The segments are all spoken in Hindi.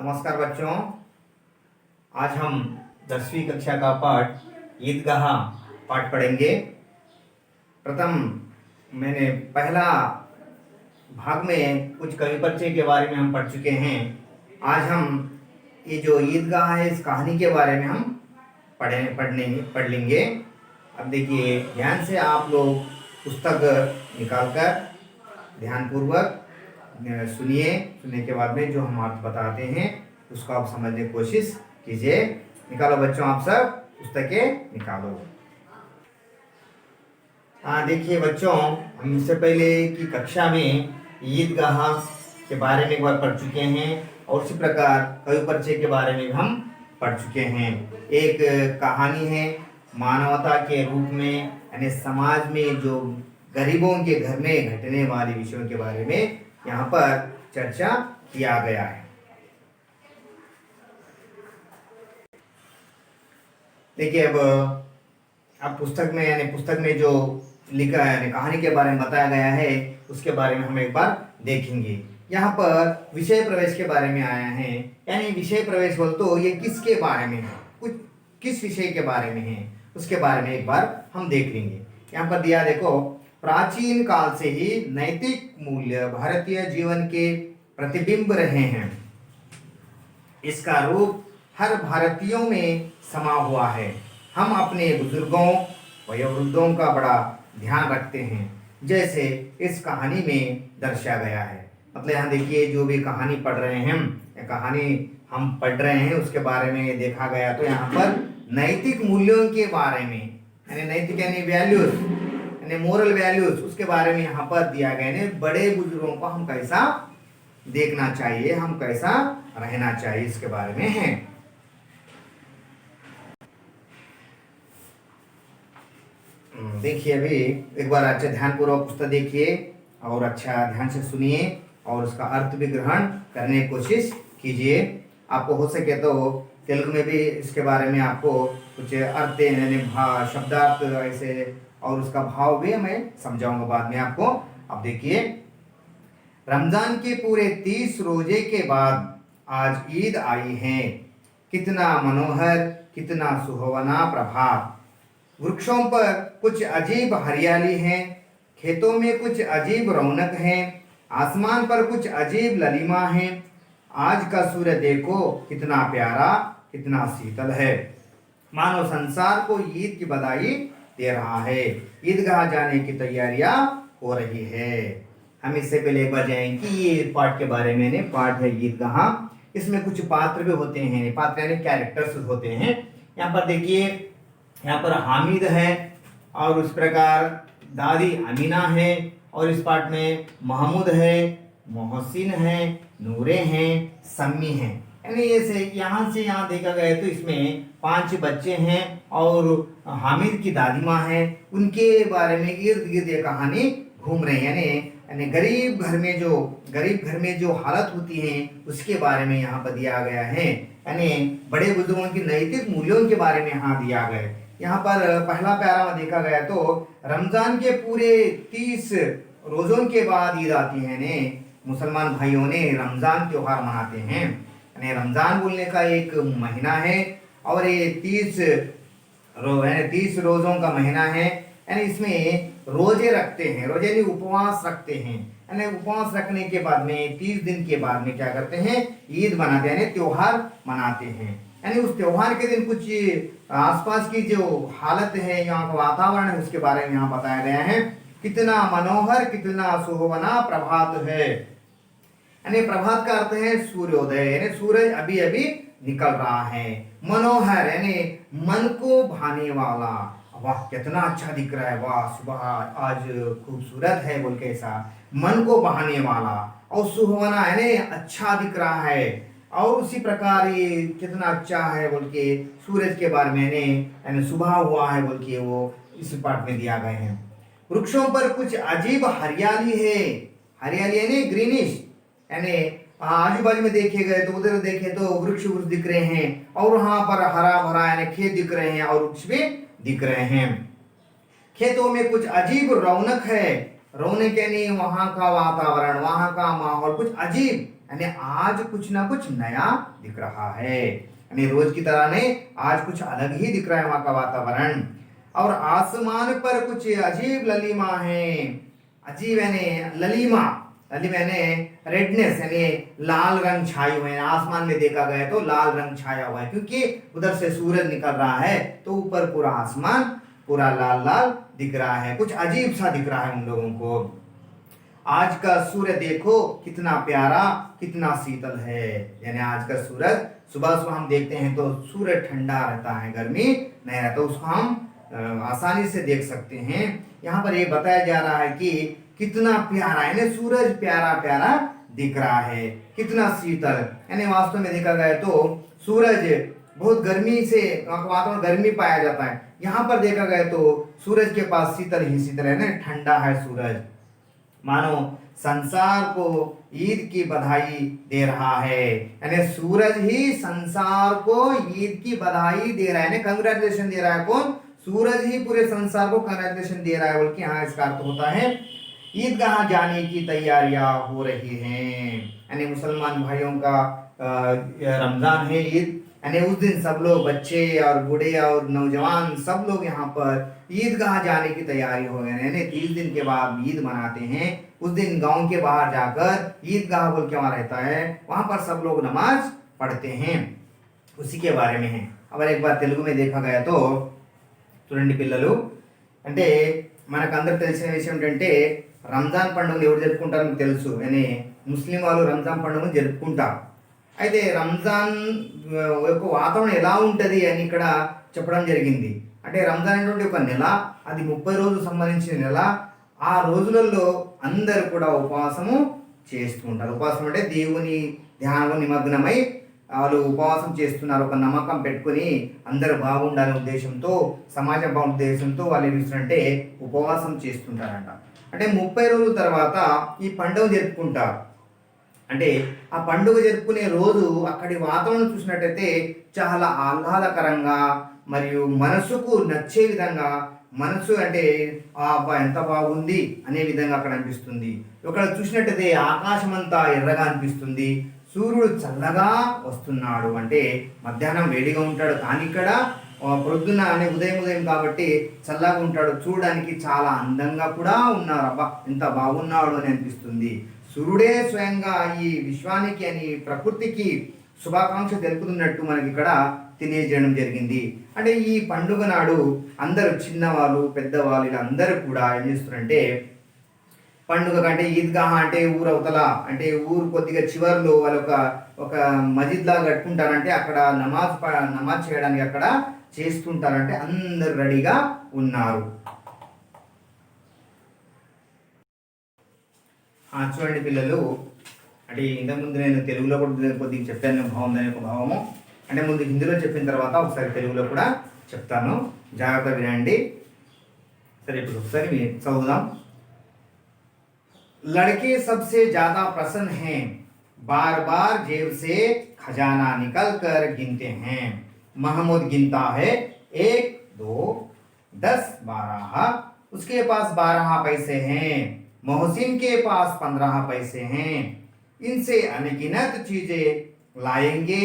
नमस्कार बच्चों। आज हम 10वीं कक्षा का पाठ ईदगाह पाठ पढ़ेंगे। प्रथम मैंने पहला भाग में कुछ कवि परिचय के बारे में हम पढ़ चुके हैं। आज हम ये जो ईदगाह है इस कहानी के बारे में हम पढ़ लेंगे। अब देखिए ध्यान से आप लोग पुस्तक निकालकर ध्यानपूर्वक सुनिए। सुनने के बाद में जो हम अर्थ बताते हैं उसको आप समझने की कोशिश कीजिए। निकालो बच्चों, आप सब पुस्तकें निकालो। देखिए बच्चों, हम इससे पहले की कक्षा में ईदगाह के बारे में एक बार पढ़ चुके हैं और उसी प्रकार कवि परिचय के बारे में हम पढ़ चुके हैं। एक कहानी है मानवता के रूप में, यानी समाज में जो गरीबों के घर में घटने वाले विषयों के बारे में यहाँ पर चर्चा किया गया है। देखिए अब पुस्तक में जो लिखा है यानी कहानी के बारे में बताया गया है उसके बारे में हम एक बार देखेंगे। यहाँ पर विषय प्रवेश के बारे में आया है, यानी विषय प्रवेश बोल तो ये किसके बारे में है, कुछ किस विषय के बारे में है उसके बारे में एक बार हम देख लेंगे। यहाँ पर दिया देखो, प्राचीन काल से ही नैतिक मूल्य भारतीय जीवन के प्रतिबिंब रहे हैं। इसका रूप हर भारतीयों में समा हुआ है। हम अपने बुजुर्गों वयोवृद्धों का बड़ा ध्यान रखते हैं, जैसे इस कहानी में दर्शाया गया है। मतलब यहाँ देखिए जो भी कहानी पढ़ रहे हैं, कहानी हम पढ़ रहे हैं उसके बारे में देखा गया तो यहाँ पर नैतिक मूल्यों के बारे में, यानी नैतिक यानी वैल्यूज, यानी मोरल वैल्यूज, उसके बारे में यहाँ पर दिया गया है। बड़े बुजुर्गों को हम कैसा देखना चाहिए, हम कैसा रहना चाहिए, इसके बारे में है। देखिए अभी एक बार अच्छा ध्यानपूर्वक पुस्तक देखिए और अच्छा ध्यान से सुनिए और उसका अर्थ भी ग्रहण करने की कोशिश कीजिए। आपको हो सके तो तेलुगु में भी इसके बारे में आपको कुछ अर्थ यानी शब्दार्थ ऐसे और उसका भाव भी मैं समझाऊंगा बाद में आपको। अब देखिए, रमजान के पूरे 30 रोजे के बाद आज ईद आई है। कितना मनोहर, कितना सुहावना प्रभात। वृक्षों पर कुछ अजीब हरियाली है, खेतों में कुछ अजीब रौनक है, आसमान पर कुछ अजीब ललिमा है। आज का सूर्य देखो कितना प्यारा, कितना शीतल है, मानो संसार को ईद की बधाई दे रहा है। ईदगाह जाने की तैयारियां हो रही है। हम इससे पहले एक बार जाएंगे कि ये पाठ के बारे में पाठ है ईदगाह। इसमें कुछ पात्र भी होते हैं, पात्र यानी कैरेक्टर्स होते हैं। यहाँ पर देखिए, यहाँ पर हामिद है और उस प्रकार दादी अमीना है और इस पाठ में महमूद है, मोहसिन है, नूरे हैं, सम्मी हैं। यानी ऐसे यहाँ से यहाँ देखा गया तो इसमें 5 बच्चे हैं और हामिद की दादी माँ है, उनके बारे में इर्द गिर्द ये कहानी घूम रही है। यानी गरीब घर में जो हालत होती है उसके बारे में यहाँ पर दिया गया है। यानी बड़े बुजुर्गों की नैतिक मूल्यों के बारे में यहाँ दिया गया है। यहाँ पर पहला प्यारा में देखा गया तो रमजान के पूरे 30 रोजों के बाद ईद आती है ने मुसलमान भाइयों ने रमजान त्योहार मनाते हैं। यानी रमजान बोलने का एक महीना है और ये 30 रोजों का महीना है। यानी इसमें रोजे रखते हैं, रोजे नहीं उपवास रखते हैं। यानी उपवास रखने के बाद में 30 दिन के बाद में क्या करते हैं, ईद मनाते हैं, त्योहार मनाते हैं। यानी उस त्योहार के दिन कुछ आसपास की जो हालत है, यहाँ का वातावरण है, उसके बारे में यहाँ बताया गया है। कितना मनोहर, कितना सुहावना प्रभात है। यानी प्रभात का अर्थ है सूर्योदय, यानी सूरज अभी अभी निकल रहा है। मनोहर यानी मन को भाने वाला, वाह कितना अच्छा दिख रहा है, वाह सुबह आज खूबसूरत है बोल के ऐसा मन को बहाने वाला। और सुहावना यानी अच्छा दिख रहा है और उसी प्रकार ये कितना अच्छा है बोल के सूरज के बारे में यानी सुबह हुआ है बोल के वो इस पाठ में दिया गया है। वृक्षों पर कुछ अजीब हरियाली है, हरियाली यानी ग्रीनिश, यानी आजू बाजू में देखे गए तो उधर देखे तो वृक्ष दिख रहे हैं और वहां पर हरा भरा यानी खेत दिख रहे हैं और वृक्ष भी दिख रहे हैं। खेतों में कुछ अजीब रौनक है, रौनक यानी वहां का वातावरण, वहां का माहौल कुछ अजीब यानी आज कुछ ना कुछ नया दिख रहा है, यानी रोज की तरह नहीं, आज कुछ अलग ही दिख रहा है वहां का वातावरण। और आसमान पर कुछ अजीब ललीमा है। अजीब यानी ललीमा, ललीमा यानी रेडनेस, यानी लाल रंग छाए हुए हैं। आसमान में देखा गया तो लाल रंग छाया हुआ है, क्योंकि उधर से सूरज निकल रहा है तो ऊपर पूरा आसमान पूरा लाल लाल दिख रहा है, कुछ अजीब सा दिख रहा है उन लोगों को। आज का सूर्य देखो कितना प्यारा, कितना शीतल है। यानी आज का सूरज सुबह सुबह हम देखते हैं तो सूर्य ठंडा रहता है, गर्मी नहीं रहता, उसको हम आसानी से देख सकते हैं। यहाँ पर ये बताया जा रहा है कि कितना प्यारा, यानी सूरज प्यारा प्यारा दिख रहा है, कितना शीतल। यानी वास्तव में देखा गया तो सूरज बहुत गर्मी से वातावरण गर्मी पाया जाता है, यहाँ पर देखा गया तो सूरज के पास शीतल ही शीतल है ना, ठंडा है सूरज। मानो संसार को ईद की बधाई दे रहा है, यानी सूरज ही संसार को ईद की बधाई दे रहा है, यानी कंग्रेचुलेशन दे रहा है। कौन? सूरज ही पूरे संसार को कंग्रेचुलेशन दे रहा है। बल्कि यहाँ इसका अर्थ होता है ईदगाह जाने की तैयारियां हो रही हैं, यानी मुसलमान भाइयों का रमजान है ईद, यानी उस दिन सब लोग बच्चे और बूढ़े और नौजवान सब लोग यहाँ पर ईदगाह जाने की तैयारी हो गए, यानी 30 दिन के बाद ईद मनाते हैं। उस दिन गांव के बाहर जाकर ईदगाह बोल के वहाँ रहता है, वहाँ पर सब लोग नमाज पढ़ते हैं, उसी के बारे में है। अब एक बार तेलुगु में देखा गया तो చూడండి పిల్లలు, అంటే మనకు అందరు తెలిసిన విషయం ఏంటంటే రంజాన్ పండుగను ఎవరు జరుపుకుంటారో మీకు తెలుసు, అని ముస్లిం వాళ్ళు రంజాన్ పండుగను జరుపుకుంటారు. అయితే రంజాన్ యొక్క వాతావరణం ఎలా ఉంటుంది అని ఇక్కడ చెప్పడం జరిగింది. అంటే రంజాన్ అనేటువంటి ఒక నెల, అది 30 రోజులు సంబంధించిన నెల. ఆ రోజులలో అందరూ కూడా ఉపవాసము చేస్తూ ఉంటారు. ఉపవాసం అంటే దేవుని ధ్యానంలో నిమగ్నమై వాళ్ళు ఉపవాసం చేస్తున్నారు, ఒక నమ్మకం పెట్టుకుని అందరూ బాగుండాలనే ఉద్దేశంతో, సమాజం బాగుండే ఉద్దేశంతో వాళ్ళు ఏం చేస్తారంటే ఉపవాసం చేస్తుంటారంట. అంటే 30 రోజుల తర్వాత ఈ పండుగ జరుపుకుంటారు. అంటే ఆ పండుగ జరుపుకునే రోజు అక్కడి వాతావరణం చూసినట్టయితే చాలా ఆహ్లాదకరంగా మరియు మనసుకు నచ్చే విధంగా, మనసు అంటే అబ్బా ఎంత బాగుంది అనే విధంగా అక్కడ అనిపిస్తుంది. ఇక్కడ చూసినట్టయితే ఆకాశం అంతా ఎర్రగా అనిపిస్తుంది, సూర్యుడు చల్లగా వస్తున్నాడు, అంటే మధ్యాహ్నం వేడిగా ఉంటాడు కానీ ఇక్కడ ప్రొద్దున అనే ఉదయం కాబట్టి చల్లగా ఉంటాడు, చూడడానికి చాలా అందంగా కూడా ఉన్నారు. అబ్బా ఎంత బాగున్నాడు అని అనిపిస్తుంది. సూర్యుడే స్వయంగా ఈ విశ్వానికి అని ప్రకృతికి శుభాకాంక్ష తెలుపుతున్నట్టు మనకి ఇక్కడ తెలియజేయడం జరిగింది. అంటే ఈ పండుగ నాడు అందరూ చిన్నవాళ్ళు పెద్దవాళ్ళు ఇలా అందరూ కూడా ఏం చేస్తున్నారంటే పండుగ కంటే ఈద్గాహ అంటే ఊరు అవతల, అంటే ఊరు కొద్దిగా చివరిలో వాళ్ళు ఒక మజిద్ లాగా కట్టుకుంటారంటే అక్కడ నమాజ్ చేయడానికి అక్కడ చేస్తుంటారంటే అందరు రెడీగా ఉన్నారు. చూడండి పిల్లలు, అంటే ఇంతకుముందు నేను తెలుగులో కూడా కొద్దిగా చెప్పాను బాగుందనే ఒక భావము. అంటే ముందు హిందీలో చెప్పిన తర్వాత ఒకసారి తెలుగులో కూడా చెప్తాను, జాగ్రత్త వినండి. సరే ఇప్పుడు ఒకసారి చదువుదాం. लड़के सबसे ज्यादा प्रसन्न हैं, बार बार जेब से खजाना निकल कर गिनते हैं. महमूद गिनता है 1 2 10 12, उसके पास 12 पैसे हैं. मोहसिन के पास 15 पैसे हैं. इनसे अनगिनत चीजें लाएंगे,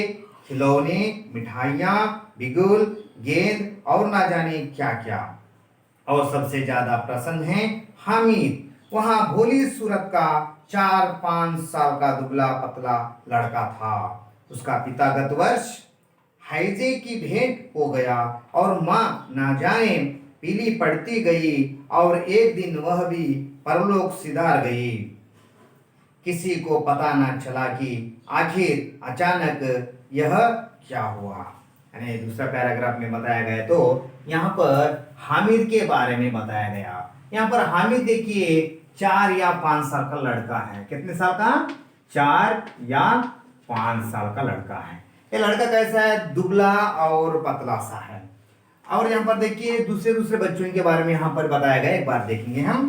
खिलौने, मिठाइयाँ, बिगुल, गेंद और ना जाने क्या क्या. और सबसे ज्यादा प्रसन्न है हामिद. वहां भोली सूरत का 4-5 साल का दुबला पतला लड़का था. उसका पिता गत वर्ष हैजे की भेंट हो गया और माँ ना जाने पीली पड़ती गई और एक दिन वह भी परलोक सिधार गई. किसी को पता न चला कि आखिर अचानक यह क्या हुआ. यानी दूसरा पैराग्राफ में बताया गया तो यहाँ पर हामिद के बारे में बताया गया. यहाँ पर हामिद देखिए 4 या 5 साल का लड़का है. कितने साल का? 4 या 5 साल का लड़का है. ये लड़का कैसा है? दुबला और पतला सा है. और यहाँ पर देखिए दूसरे बच्चों के बारे में यहाँ पर बताया गया, एक बार देखेंगे हम.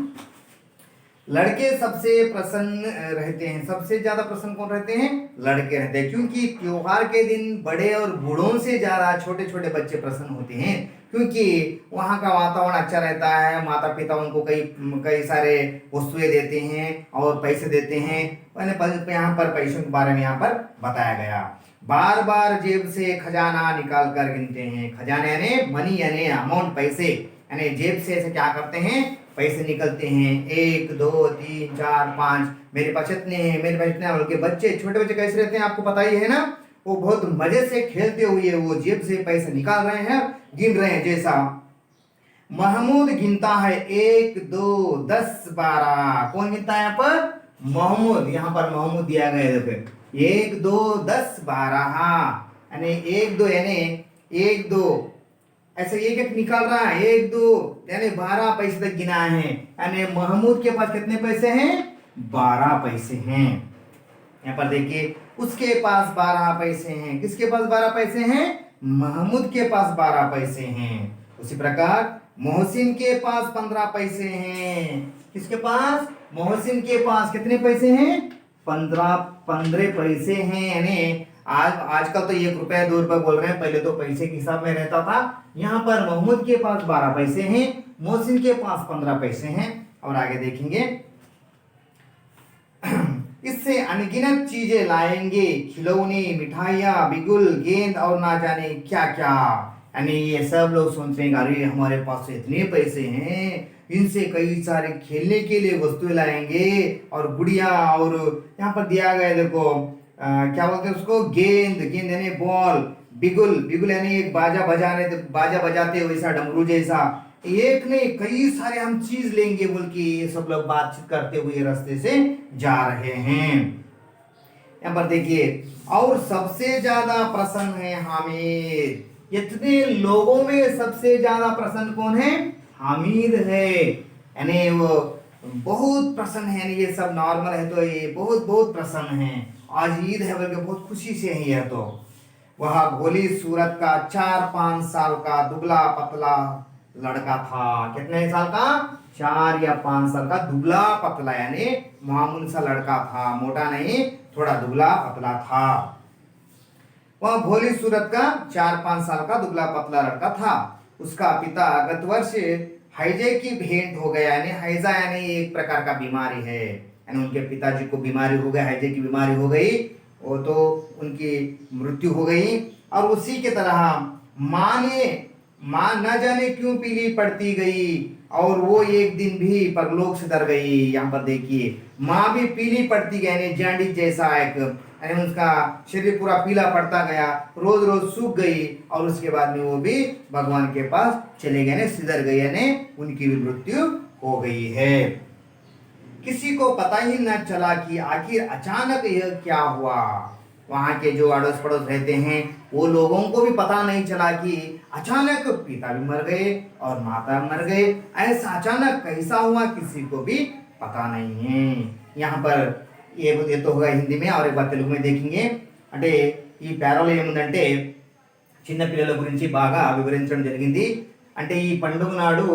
लड़के सबसे प्रसन्न रहते हैं. सबसे ज्यादा प्रसन्न कौन रहते हैं? लड़के रहते हैं, क्योंकि त्योहार के दिन बड़े और बूढ़ों से ज्यादा छोटे छोटे बच्चे प्रसन्न होते हैं, क्योंकि वहाँ का वातावरण अच्छा रहता है, माता पिता उनको कई कई सारे वस्तुएं देते हैं और पैसे देते हैं। मैंने यहाँ पर पैसों के बारे में यहाँ पर बताया गया। बार बार जेब से खजाना निकाल कर गिनते हैं। खजाना यानी मनी यानी अमाउंट, पैसे यानी जेब से ऐसे क्या करते हैं, पैसे निकलते हैं। 1 2 3 4 5, मेरे पास इतने हैं, मेरे पास इतने। बल्कि बच्चे, छोटे बच्चे कैसे रहते हैं आपको पता ही है ना, वो बहुत मजे से खेलते हुए वो जेब से पैसे निकाल रहे हैं, गिन रहे हैं। जैसा महमूद गिनता है 1 2 10 12। कौन गिनता है यहाँ पर? महमूद। यहाँ पर महमूद दिया गया है, देखो 1 2 10 12, यानी 1 2 यानी 1 2 ऐसे एक एक निकाल रहा है, 1 2 यानी 12 पैसे तक गिना है। यानी महमूद के पास कितने पैसे हैं? 12 पैसे हैं। यहाँ पर देखिए, उसके पास 12 पैसे हैं। किसके पास 12 पैसे हैं? महमूद के पास 12 पैसे हैं। उसी प्रकार मोहसिन के पास 15 पैसे हैं। किसके पास? मोहसिन के पास कितने पैसे हैं? 15 पैसे हैं। यानी आजकल तो 1 रुपया 2 रुपया बोल रहे हैं, पहले तो पैसे के हिसाब में रहता था। यहाँ पर महमूद के पास 12 पैसे हैं, मोहसिन के पास 15 पैसे हैं। और आगे देखेंगे, इससे अनगिनत चीजें लाएंगे, खिलौने, मिठाइयाँ, बिगुल, गेंद और ना जाने क्या क्या। यानी ये सब लोग सोचते हैं अरे हमारे पास इतने पैसे हैं, इनसे कई सारे खेलने के लिए वस्तुएं लाएंगे। और गुड़िया, और यहाँ पर दिया गया देखो क्या बोलते हैं उसको, गेंद यानी बॉल, बिगुल यानी एक बाजा बजाते वैसा, डमरू जैसा। एक नहीं कई सारे हम चीज लेंगे बोल के ये सब लोग बातचीत करते हुए रास्ते से जा रहे हैं। यहाँ पर देखिए, और सबसे ज्यादा प्रसन्न है हामिद। इतने लोगों में सबसे ज्यादा प्रसन्न कौन है? हामिद है। यानी वो बहुत प्रसन्न है। ये सब नॉर्मल है तो ये बहुत बहुत प्रसन्न है। आज ईद है बल्कि बहुत खुशी से है यह। तो वह भोली सूरत का 4-5 साल का दुबला पतला लड़का था। कितने साल का? 4 या 5 साल का दुबला पतला, यानी मामूल सा लड़का था, मोटा नहीं, थोड़ा दुबला पतला था। वह भोली सूरत का 4-5 साल का दुबला पतला लड़का था। उसका पिता गत वर्ष हैजे की भेंट हो गया। यानी हैजा यानी एक प्रकार का बीमारी है, यानी उनके पिताजी को बीमारी हो गई, हैजे की बीमारी हो गई, वो तो उनकी मृत्यु हो गई। और उसी के तरह माँ न जाने क्यों पीली पड़ती गई, और वो एक दिन भी परलोक से डर गई। यहाँ पर देखिए, माँ भी पीली पड़ती गई, यानी जॉन्डिस जैसा एक, यानी उसका शरीर पूरा पीला पड़ता गया, रोज रोज सूख गई। और उसके बाद में वो भी भगवान के पास चले गए, सिधर गए, यानी उनकी भी मृत्यु हो गई है। किसी को पता ही न चला कि आखिर अचानक यह क्या हुआ। वहां के जो अड़ोस पड़ोस रहते हैं वो लोगों को भी पता नहीं चला कि अचानक पिता भी मर गए और माता मर गए। ऐसा अचानक कैसा हुआ किसी को भी पता नहीं है। यहाँ पर ये तो होगा हिंदी में, और एक बार తెలుగు में देखेंगे। అంటే ఈ ప్యారాలో ఏముందంటే చిన్నపిల్లల గురించి బాగా వివరించడం జరిగింది। అంటే ఈ పండుగ నాడు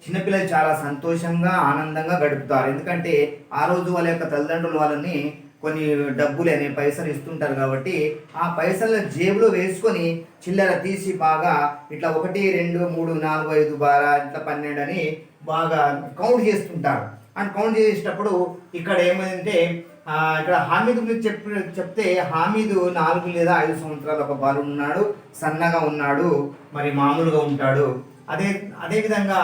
చిన్నపిల్లలు చాలా సంతోషంగా ఆనందంగా గడుపుతారు। ఎందుకంటే ఆ రోజు వాళ్ళ యొక్క తల్లిదండ్రులు వాళ్ళని కొన్ని డబ్బులు అనే పైసలు ఇస్తుంటారు కాబట్టి ఆ పైసలను జేబులో వేసుకొని చిల్లర తీసి బాగా ఇట్లా 1 2 3 4 5 12 ఇట్లా 12 అని బాగా కౌంట్ చేస్తుంటారు। అండ్ కౌంట్ చేసేటప్పుడు ఇక్కడ ఏమైందంటే ఇక్కడ హామీద్ గురించి చెప్తే హామీద్ 4 లేదా 5 సంవత్సరాలు ఒక బాలు ఉన్నాడు, సన్నగా ఉన్నాడు, మరి మామూలుగా ఉంటాడు। అదే విధంగా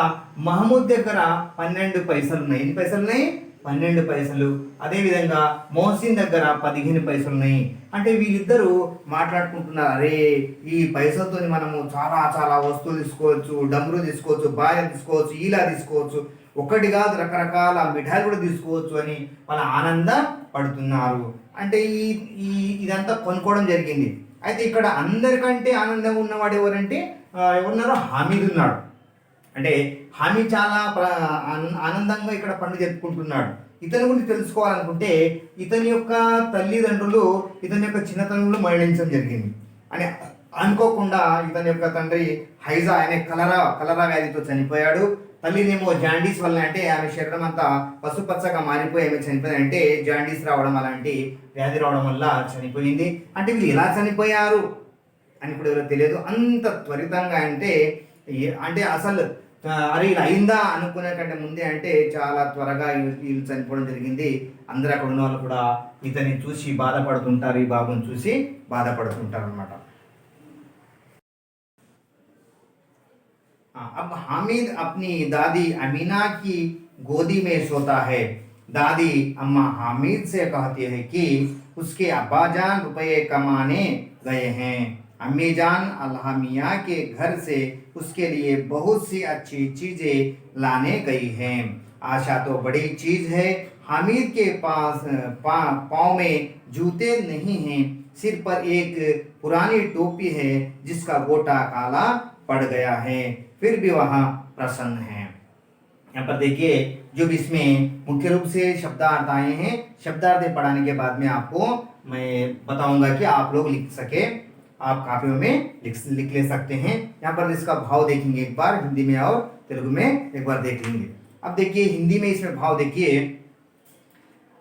మహమూద్ దగ్గర 12 పైసలు ఉన్నాయి। ఎన్ని పైసలు ఉన్నాయి? 12 పైసలు। అదే విధంగా మోహసిన్ దగ్గర 15 పైసలు ఉన్నాయి। అంటే వీళ్ళిద్దరూ మాట్లాడుకుంటున్నారు, అరే ఈ పైసలతో మనము చాలా చాలా వస్తువులు తీసుకోవచ్చు, డమ్రు తీసుకోవచ్చు, బాయ తీసుకోవచ్చు, ఈలా తీసుకోవచ్చు, ఒకటి కాదు రకరకాల మిఠాయిలు కూడా తీసుకోవచ్చు అని వాళ్ళ ఆనంద పడుతున్నారు। అంటే ఇదంతా కొనుక్కోవడం జరిగింది। అయితే ఇక్కడ అందరికంటే ఆనందంగా ఉన్నవాడు ఎవరంటే ఎవరున్నారో హామీద్ ఉన్నాడు। అంటే హామీద్ చాలా ఆనందంగా ఇక్కడ పండుగ జరుపుకుంటున్నాడు। ఇతని గురించి తెలుసుకోవాలనుకుంటే ఇతని యొక్క తల్లిదండ్రులు ఇతని యొక్క చిన్నతనంలో మరణించడం జరిగింది అని అనుకోకుండా ఇతని యొక్క తండ్రి హైజా అనే కలరా వ్యాధితో చనిపోయాడు। తల్లినేమో జాండీస్ వల్ల, అంటే ఆమె శరీరం అంతా పసుపచ్చగా మారిపోయి ఆమె చనిపోయింది, అంటే జాండీస్ రావడం అలాంటి వ్యాధి రావడం వల్ల చనిపోయింది। అంటే వీళ్ళు ఎలా చనిపోయారు అని కూడా ఎవరో తెలియదు। అంత త్వరితంగా అంటే అంటే అసలు అరే ఇలా అయిందా అనుకునే కంటే ముందే అంటే చాలా త్వరగా వీళ్ళు చనిపోవడం జరిగింది. అందరూ అక్కడ ఉన్న వాళ్ళు కూడా ఇతన్ని చూసి బాధపడుతుంటారు, ఈ బాబుని చూసి బాధపడుతుంటారు అనమాట. अब हामिद अपनी दादी अमीना की गोदी में सोता है. दादी अम्मा हामिद से कहती है कि उसके अब्बाजान रुपये कमाने गए हैं. अम्मी जान अल्लाह मियाँ के घर से उसके लिए बहुत सी अच्छी चीज़ें लाने गई हैं. आशा तो बड़ी चीज़ है. हामिद के पास पाँव में जूते नहीं हैं, सिर पर एक पुरानी टोपी है जिसका गोटा काला पड़ गया है, फिर भी वह प्रसन्न है. यहाँ पर देखिए जो भी इसमें मुख्य रूप से शब्दार्थ आए हैं, शब्दार्थ पढ़ाने के बाद में आपको मैं बताऊंगा कि आप लोग लिख सके, आप कापियों में लिख ले सकते हैं. यहाँ पर इसका भाव देखेंगे एक बार हिंदी में और तेलुगु में एक बार देख लेंगे. अब देखिए हिंदी में इसमें भाव देखिए.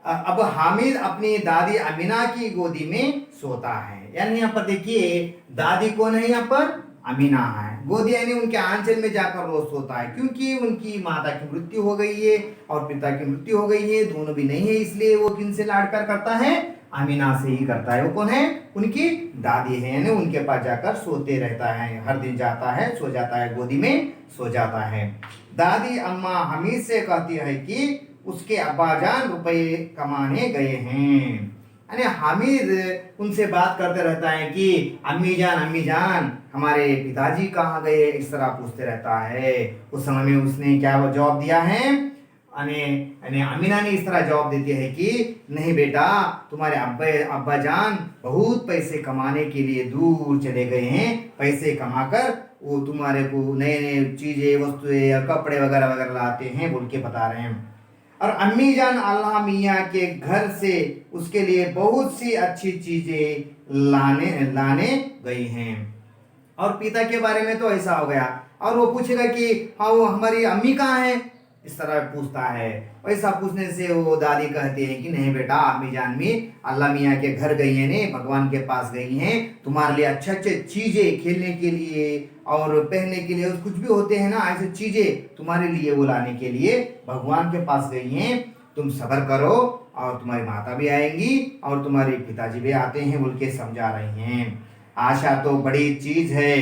अब हामिद अपनी दादी अमीना की गोदी में सोता है. यानी यहाँ पर देखिए दादी कौन है, यहाँ पर अमीना है. गोदी यानी उनके आंचल में जाकर रोज सोता है, क्योंकि उनकी माता की मृत्यु हो गई है और पिता की मृत्यु हो गई है, दोनों भी नहीं है, इसलिए वो किन से लाड प्यार करता है, अमीना से ही करता है. वो कौन है, उनकी दादी है, यानी उनके पास जाकर सोते रहता है, हर दिन जाता है, सो जाता है, गोदी में सो जाता है. दादी अम्मा हमीद से कहती है कि उसके अब्बाजान रुपये कमाने गए हैं. यानी हामिद उनसे बात करते रहता है कि अम्मी जान हमारे पिताजी कहाँ गए, इस तरह पूछते रहता है. उस समय में उसने क्या जवाब दिया है, अमीना ने इस तरह जवाब देती है कि नहीं बेटा, तुम्हारे अब्बा जान बहुत पैसे कमाने के लिए दूर चले गए हैं, पैसे कमाकर वो तुम्हारे को नए नए चीज़ें वस्तुएं या कपड़े वगैरह वगैरह लाते हैं बोल के बता रहे हैं. और अम्मी जान अल्लाह मियाँ के घर से उसके लिए बहुत सी अच्छी चीजें लाने गई हैं. और पिता के बारे में तो ऐसा हो गया, और वो पूछेगा कि हाँ वो हमारी अम्मी कहाँ है, इस तरह पूछता है. वैसा पूछने से वो दादी कहती है कि नहीं बेटा, अम्मी जान भी अल्लाह मियाँ के घर गई हैं, ने भगवान के पास गई हैं, तुम्हारे लिए अच्छे अच्छे चीज़ें खेलने के लिए और पहनने के लिए कुछ भी होते हैं ना, ऐसे चीज़ें तुम्हारे लिए वो लाने के लिए भगवान के पास गई हैं. तुम सब्र करो और तुम्हारी माता भी आएंगी और तुम्हारे पिताजी भी आते हैं बोल के समझा रही हैं. आशा तो बड़ी चीज़ है,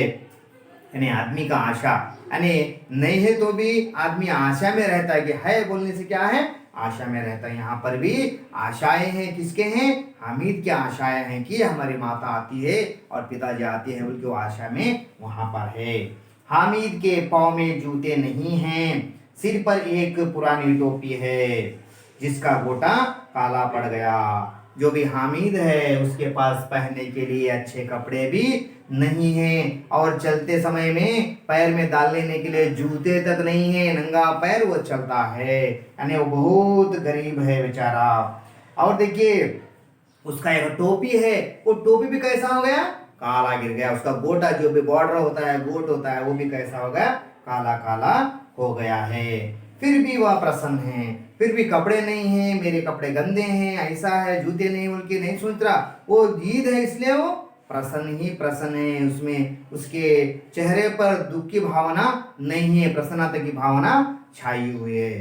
यानी आदमी का आशा, यानी नहीं है तो भी आदमी आशा में रहता है कि है बोलने से क्या है, आशा में रहता है. यहाँ पर भी आशाएं हैं, किसके हैं, हामिद की आशाएं हैं कि हमारी माता आती है और पिताजी आते हैं बोल के वो आशा में वहाँ पर है. हामिद के पाँव में जूते नहीं हैं, सिर पर एक पुरानी टोपी है जिसका गोटा काला पड़ गया. जो भी हामिद है उसके पास पहनने के लिए अच्छे कपड़े भी नहीं हैं और चलते समय में पैर में डाल लेने के लिए जूते तक नहीं है, नंगा पैर वो चलता है, यानी वो बहुत गरीब है बेचारा. और देखिए उसका एक टोपी है, वो टोपी भी कैसा हो गया, काला गिर गया. उसका गोटा जो भी बॉर्डर होता है, गोट होता है, वो भी कैसा हो गया, काला काला हो गया है. फिर भी वह प्रसन्न है. फिर भी कपड़े नहीं हैं, मेरे कपड़े गंदे हैं, ऐसा है, जूते नहीं बोल के नहीं सोच रहा, वो ईद है इसलिए वो प्रसन्न ही प्रसन्न है. उसमें उसके चेहरे पर दुख की भावना नहीं है, प्रसन्नता की भावना छाई हुई है.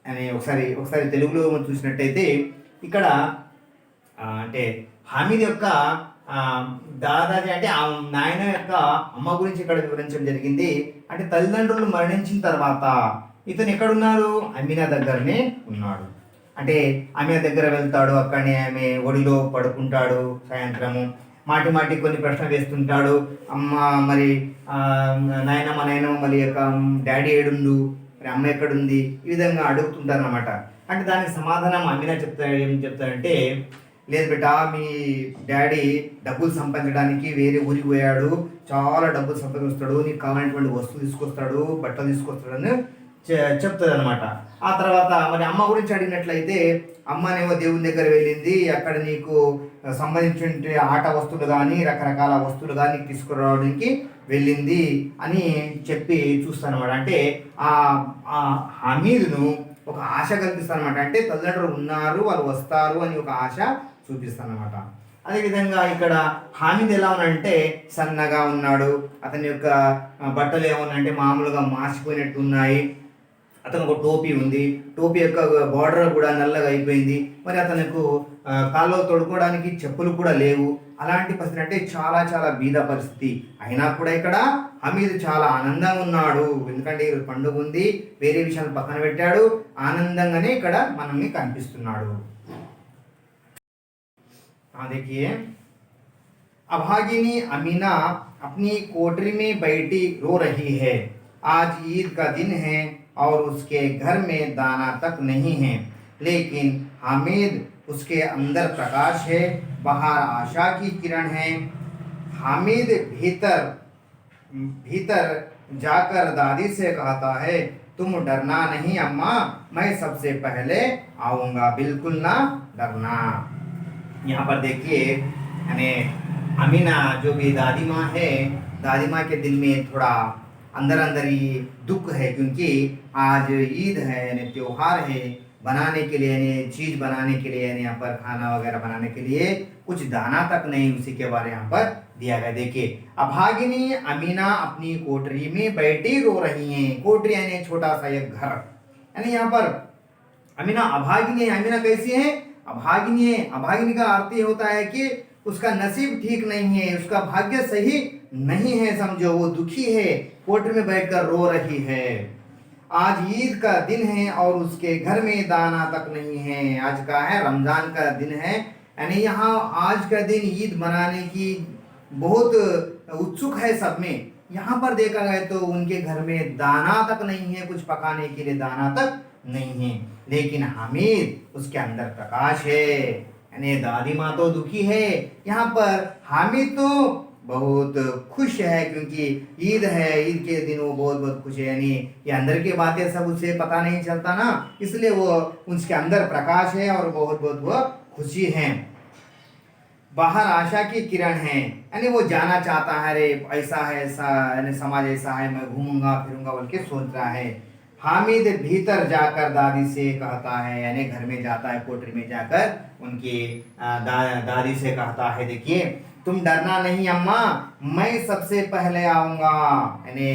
అని ఒకసారి తెలుగులో మనం చూసినట్టయితే ఇక్కడ అంటే హామీద్ యొక్క దాదాజీ అంటే ఆ నాయన యొక్క అమ్మ గురించి ఇక్కడ వివరించడం జరిగింది. అంటే తల్లిదండ్రులు మరణించిన తర్వాత ఇతను ఎక్కడున్నాడు, అమీనా దగ్గరనే ఉన్నాడు. అంటే అమీనా దగ్గర వెళ్తాడు, అక్కడనే ఆమె ఒడిలో పడుకుంటాడు, సాయంత్రము మాటి కొన్ని ప్రశ్నలు వేస్తుంటాడు. అమ్మ మరి నాయనమ్మ మళ్ళీ యొక్క డాడీ ఏడుండు, మరి అమ్మ ఎక్కడుంది, ఈ విధంగా అడుగుతుంటారు అన్నమాట. అంటే దానికి సమాధానం అమీనా ఏం చెప్తాడంటే, లేదు బేటా, మీ డాడీ డబ్బులు సంపాదించడానికి వేరే ఊరికి పోయాడు, చాలా డబ్బులు సంపాదిస్తాడు, నీకు కావాలనేటువంటి వస్తువులు తీసుకొస్తాడు, బట్టలు తీసుకొస్తాడు అని చెప్తుంది అనమాట. ఆ తర్వాత మరి అమ్మ గురించి అడిగినట్లయితే, అమ్మనేమో దేవుని దగ్గర వెళ్ళింది, అక్కడ నీకు సంబంధించిన ఆట వస్తువులు కానీ రకరకాల వస్తువులు కానీ తీసుకురావడానికి వెళ్ళింది అని చెప్పి చూస్తానమాట. అంటే ఆ హమీదును ఒక ఆశ కల్పిస్తానమాట. అంటే తల్లిదండ్రులు ఉన్నారు, వాళ్ళు వస్తారు అని ఒక ఆశ చూపిస్తానమాట. అదేవిధంగా ఇక్కడ హామీద్ ఎలా ఉన్నాడంటే సన్నగా ఉన్నాడు, అతని యొక్క బట్టలు ఏమన్నాయంటే మామూలుగా మాసిపోయినట్టు ఉన్నాయి, అతను ఒక టోపీ ఉంది, టోపీ యొక్క బార్డర్ కూడా నల్లగా అయిపోయింది, మరి అతనికి కాల్లో తొడుకోవడానికి చెప్పులు కూడా లేవు. అలాంటి పరిస్థితి అంటే చాలా చాలా బీద పరిస్థితి. అయినా కూడా ఇక్కడ హమీద్ చాలా ఆనందంగా ఉన్నాడు, ఎందుకంటే ఈరోజు పండుగ ఉంది, వేరే విషయాలు పక్కన పెట్టాడు, ఆనందంగానే ఇక్కడ మనల్ని కనిపిస్తున్నాడు. देखिए, अभागिनी अमीना अपनी कोठरी में बैठी रो रही है। आज ईद का दिन है और उसके घर में दाना तक नहीं है, लेकिन हामिद उसके अंदर प्रकाश है, बाहर आशा की किरण है। हामिद भीतर भीतर जाकर दादी से कहता है, तुम डरना नहीं अम्मा, मैं सबसे पहले आऊँगा, बिल्कुल ना डरना। यहाँ पर देखिए, यानी अमीना जो भी दादी माँ है, दादी माँ के दिल में थोड़ा अंदर अंदर ही दुख है, क्योंकि आज ईद है, यानी त्योहार है, बनाने के लिए यानी चीज़ बनाने के लिए यानी यहाँ पर खाना वगैरह बनाने के लिए कुछ दाना तक नहीं, उसी के बारे यहाँ पर दिया गया। देखिए, अभागिनी अमीना अपनी कोठरी में बैठी रो रही हैं। कोठरी यानी छोटा सा एक घर, यानी यहाँ पर अमीना अभागिनी है। अमीना कैसी है? अभागिनी है। अभागिनी का अर्थ ये होता है कि उसका नसीब ठीक नहीं है, उसका भाग्य सही नहीं है, समझो, वो दुखी है, कोठरी में बैठकर रो रही है। आज ईद का दिन है और उसके घर में दाना तक नहीं है। आज का है रमजान का दिन है, यानी यहाँ आज का दिन ईद मनाने की बहुत उत्सुक है सब में। यहाँ पर देखा गया तो उनके घर में दाना तक नहीं है, कुछ पकाने के लिए दाना तक नहीं है, लेकिन हामिद उसके अंदर प्रकाश है। यानी दादी माँ तो दुखी है, यहाँ पर हामिद तो बहुत खुश है, क्योंकि ईद है, ईद के दिन वो बहुत बहुत खुश है। यानी ये अंदर की बातें सब उसे पता नहीं चलता ना, इसलिए वो उसके अंदर प्रकाश है और बहुत बहुत वो खुशी है। बाहर आशा की किरण है, यानी वो जाना चाहता है, अरे ऐसा है, ऐसा यानी समाज ऐसा है, मैं घूमूंगा फिरूंगा बोल के सोच रहा है। हामिद भीतर जाकर दादी से कहता है, यानी घर में जाता है, कोठरी में जाकर उनकी दादी से कहता है, देखिए, तुम डरना नहीं अम्मा, मैं सबसे पहले आऊँगा। यानी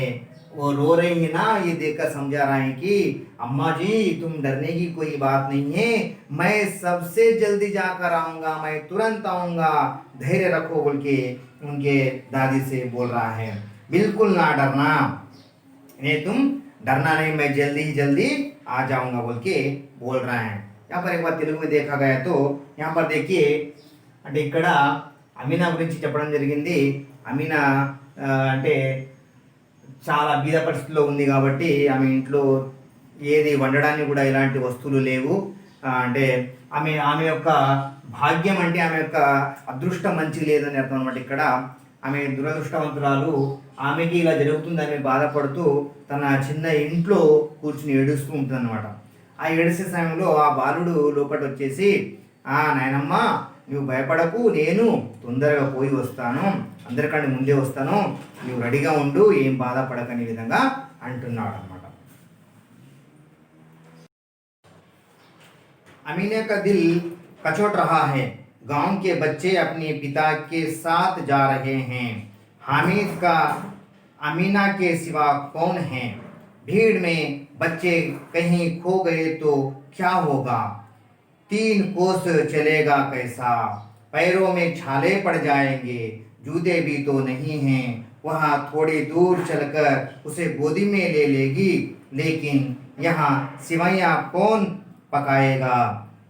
वो रो रही है ना, ये देखकर समझा रहा है कि अम्मा जी तुम डरने की कोई बात नहीं है, मैं सबसे जल्दी जाकर आऊँगा, मैं तुरंत आऊँगा, धैर्य रखो बोल के उनके दादी से बोल रहा है। बिल्कुल ना डरना, यानी तुम डरना नहीं, मैं जल्दी ही जल्दी आ जाऊँगा बोल के बोल रहा है। यहाँ पर एक बार तेलुगु में देखा गया तो यहाँ पर देखिए, అంటే ఇక్కడ అమీనా గురించి చెప్పడం జరిగింది. అమీనా అంటే చాలా బీద పరిస్థితుల్లో ఉంది కాబట్టి ఆమె ఇంట్లో ఏది వండడానికి కూడా ఎలాంటి వస్తువులు లేవు. అంటే ఆమె యొక్క భాగ్యం అంటే ఆమె యొక్క అదృష్టం మంచిగా లేదని అర్థం అనమాట. ఇక్కడ ఆమె దురదృష్టవంతురాలు, ఆమెకి ఇలా జరుగుతుందని బాధపడుతూ తన చిన్న ఇంట్లో కూర్చుని ఏడుస్తూ ఉంటుంది అనమాట. ఆ ఏడిసే సమయంలో ఆ బాలుడు లోపల వచ్చేసి, నాయనమ్మ నువ్వు భయపడకు, నేను తొందరగా పోయి వస్తాను, అందరికంటే ముందే వస్తాను, నువ్వు రెడీగా ఉండు, ఏం బాధపడకని విధంగా అంటున్నాడు అనమాట. अमीना का दिल कचोट रहा है, गांव के बच्चे अपने पिता के साथ जा रहे हैं, हामिद का अमीना के सिवा कौन है, भीड़ में बच्चे कहीं खो गए तो क्या होगा, 3 कोस चलेगा कैसा, पैरों में छाले पड़ जाएंगे, जूते भी तो नहीं हैं, वहाँ थोड़ी दूर चलकर उसे गोदी में ले लेगी, लेकिन यहाँ सिवैयाँ कौन पकाएगा,